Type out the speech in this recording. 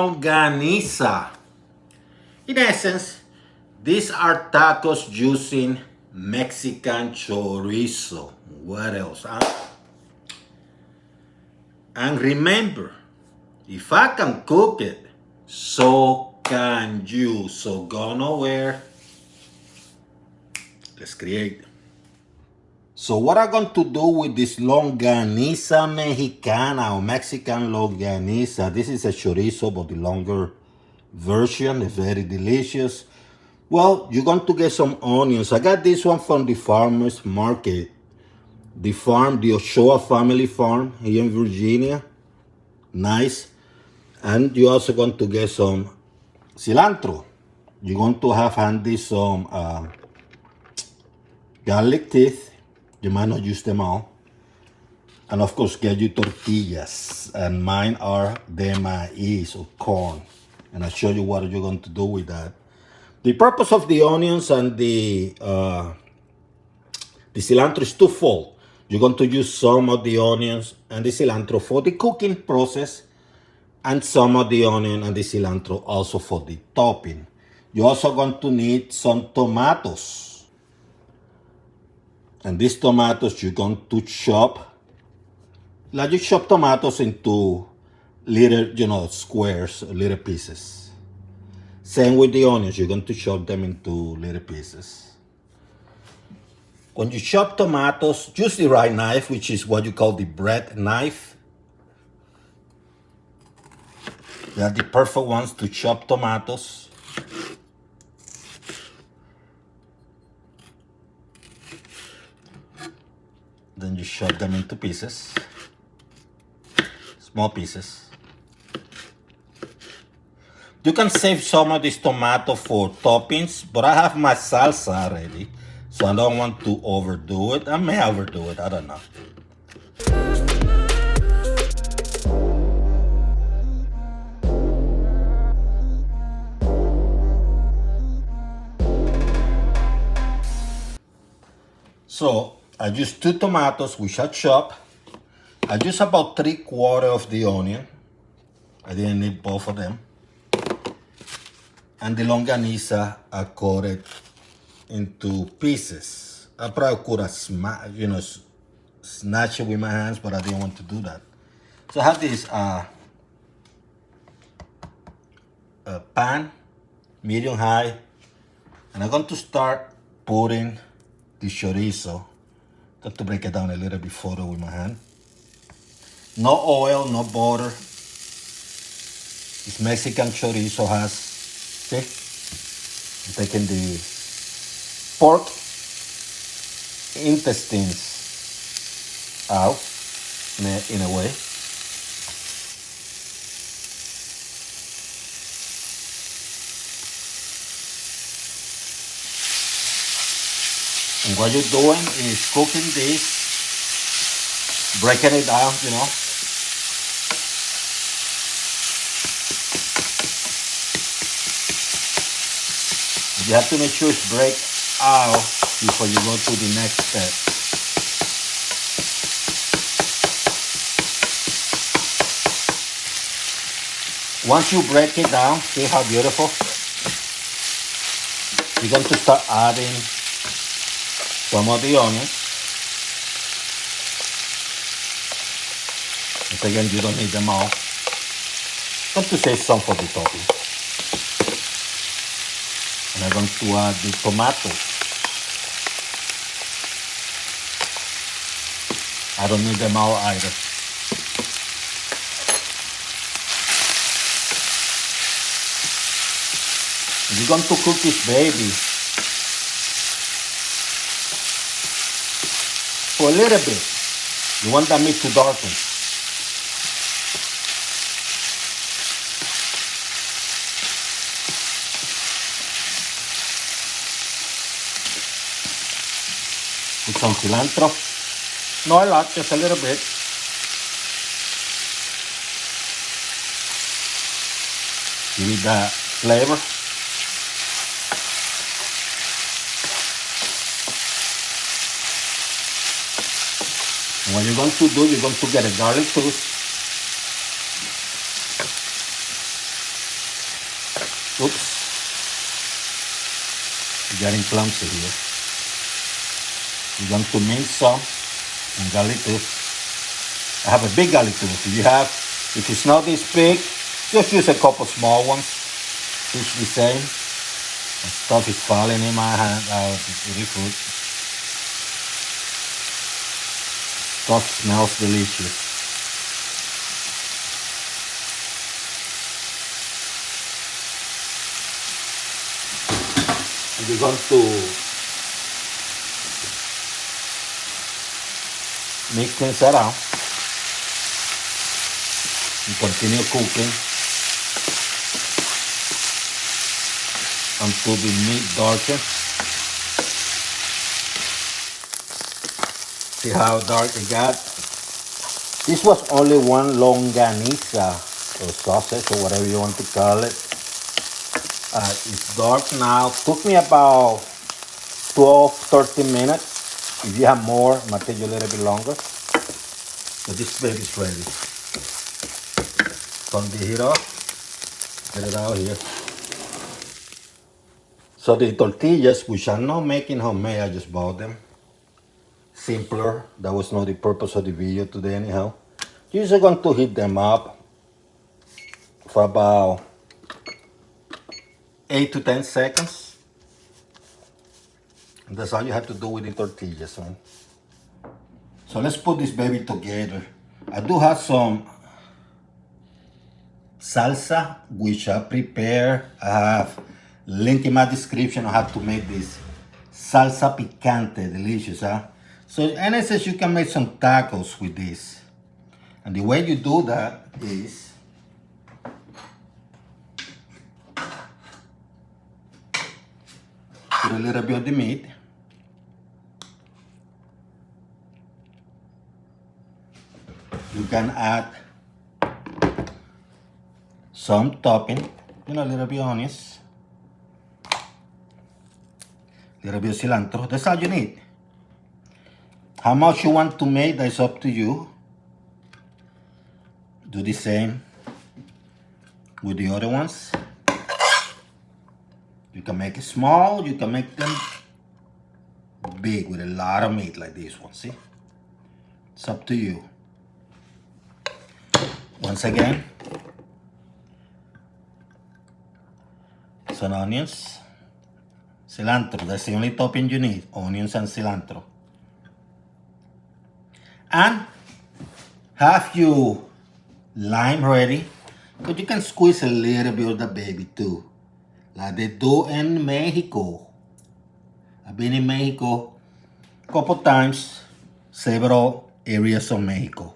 Longaniza. In essence, these are tacos using Mexican chorizo. What else? And remember, if I can cook it, so can you. So go nowhere. Let's create. So what I'm going to do with this Longaniza Mexicana or Mexican Longaniza, this is a chorizo, but the longer version is very delicious. Well, you're going to get some onions. I got this one from the farmer's market. The farm, the Ochoa family farm here in Virginia. Nice. And you're also going to get some cilantro. You're going to have handy some garlic teeth. You might not use them all. And of course, get your tortillas. And mine are de maíz or corn. And I'll show you what you're going to do with that. The purpose of the onions and the cilantro is twofold. You're going to use some of the onions and the cilantro for the cooking process, and some of the onion and the cilantro also for the topping. You're also going to need some tomatoes. And these tomatoes you're going to chop. Like you chop tomatoes into little, squares, little pieces. Same with the onions, you're going to chop them into little pieces. When you chop tomatoes, use the right knife, which is what you call the bread knife. They are the perfect ones to chop tomatoes. Then you chop them into pieces, small pieces. You can save some of this tomato for toppings, but I have my salsa already, so I don't want to overdo it. I may overdo it, I don't know. So I used 2 tomatoes, which I chop. I used about 3/4 of the onion. I didn't need both of them. And the longaniza, I cut it into pieces. I probably could have snatched it with my hands, but I didn't want to do that. So I have this pan, medium high, and I'm going to start putting the chorizo. Got to break it down a little bit further with my hand. No oil, no butter. This Mexican chorizo has, see, I'm taking the pork intestines out in a way. And what you're doing is cooking this, breaking it down, You have to make sure it's break out before you go to the next step. Once you break it down, see how beautiful? You're going to start adding some of the onions. And again, you don't need them all. I'm going to save some for the topping. And I'm going to add the tomatoes. I don't need them all either. You're going to cook this baby for a little bit. You want that meat to darken. Put some cilantro. Not a lot, just a little bit. Give it that flavor. And what you're going to do, you're going to get a garlic tooth. Oops. Getting clumsy here. We're going to mince some in garlic too. I have a big garlic too. If it's not this big, just use a couple small ones. Each the same. And stuff is falling in my hand. It's really food. Stuff smells delicious. And we're going to mix things around and continue cooking until the meat darkens. See how dark it got? This was only one longaniza or sausage or whatever you want to call it. It's dark now. Took me about 12-13 minutes. If you have more, it might take you a little bit longer. So this baby's ready. Turn the heat off. Get it out here. So the tortillas, which I'm not making homemade, I just bought them. Simpler. That was not the purpose of the video today anyhow. You're just going to heat them up for about 8 to 10 seconds. And that's all you have to do with the tortillas, man. So let's put this baby together. I do have some salsa, which I prepare. I have link in my description on how to make this salsa picante, delicious, huh? So and it says you can make some tacos with this. And the way you do that is put a little bit of the meat. You can add some topping, a little bit of onions, a little bit of cilantro. That's all you need. How much you want to make, that's up to you. Do the same with the other ones. You can make it small, you can make them big with a lot of meat like this one, see? It's up to you. Once again, some onions, cilantro, that's the only topping you need, onions and cilantro. And have your lime ready, because you can squeeze a little bit of the baby too, like they do in Mexico. I've been in Mexico a couple times, several areas of Mexico.